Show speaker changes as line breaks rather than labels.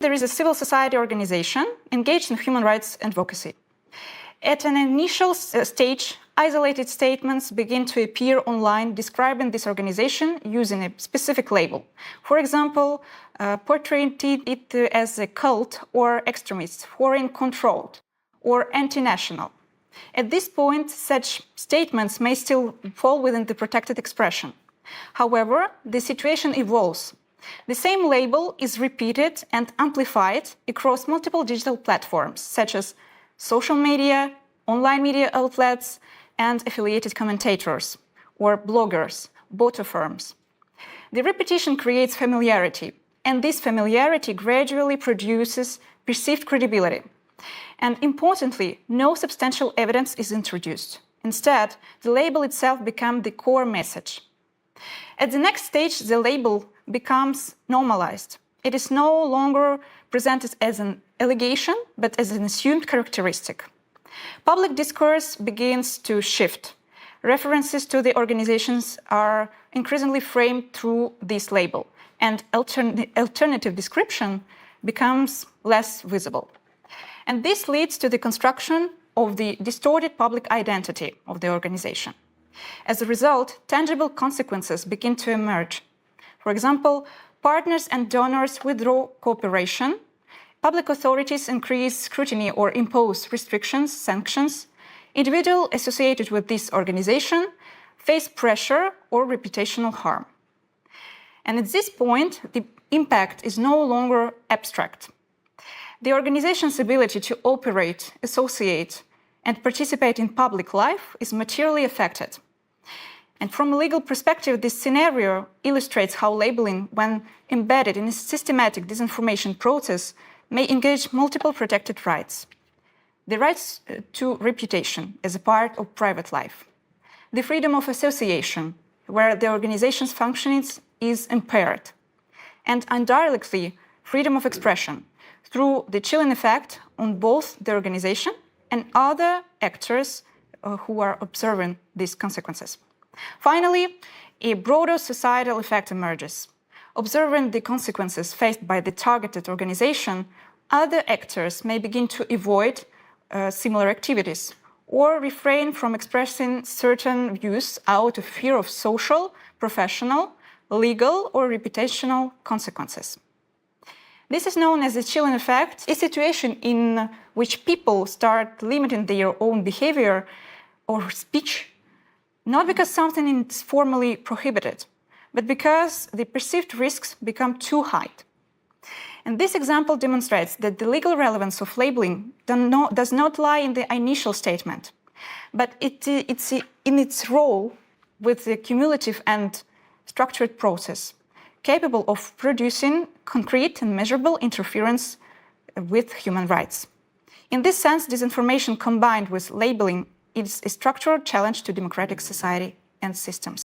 There is a civil society organization engaged in human rights advocacy. At an initial stage, isolated statements begin to appear online describing this organization using a specific label. For example, portraying it as a cult or extremist, foreign-controlled, or anti-national. At this point, such statements may still fall within the protected expression. However, the situation evolves. The same label is repeated and amplified across multiple digital platforms, such as social media, online media outlets, and affiliated commentators, or bloggers, bot firms. The repetition creates familiarity, and this familiarity gradually produces perceived credibility. And importantly, no substantial evidence is introduced. Instead, the label itself becomes the core message. At the next stage, the label becomes normalized. It is no longer presented as an allegation, but as an assumed characteristic. Public discourse begins to shift. References to the organizations are increasingly framed through this label, and alternative description becomes less visible. And this leads to the construction of the distorted public identity of the organization. As a result, tangible consequences begin to emerge. For example, partners and donors withdraw cooperation, public authorities increase scrutiny or impose restrictions, sanctions, individuals associated with this organization face pressure or reputational harm. And at this point, the impact is no longer abstract. The organization's ability to operate, associate, and participate in public life is materially affected. And from a legal perspective, this scenario illustrates how labeling, when embedded in a systematic disinformation process, may engage multiple protected rights. The rights to reputation as a part of private life. The freedom of association, where the organization's functioning is impaired. And indirectly, freedom of expression, through the chilling effect on both the organization and other actors who are observing these consequences. Finally, a broader societal effect emerges. Observing the consequences faced by the targeted organization, other actors may begin to avoid similar activities or refrain from expressing certain views out of fear of social, professional, legal, or reputational consequences. This is known as the chilling effect, a situation in which people start limiting their own behavior or speech, not because something is formally prohibited, but because the perceived risks become too high. And this example demonstrates that the legal relevance of labeling does not lie in the initial statement, but it's in its role with the cumulative and structured process, capable of producing concrete and measurable interference with human rights. In this sense, disinformation combined with labeling is a structural challenge to democratic society and systems.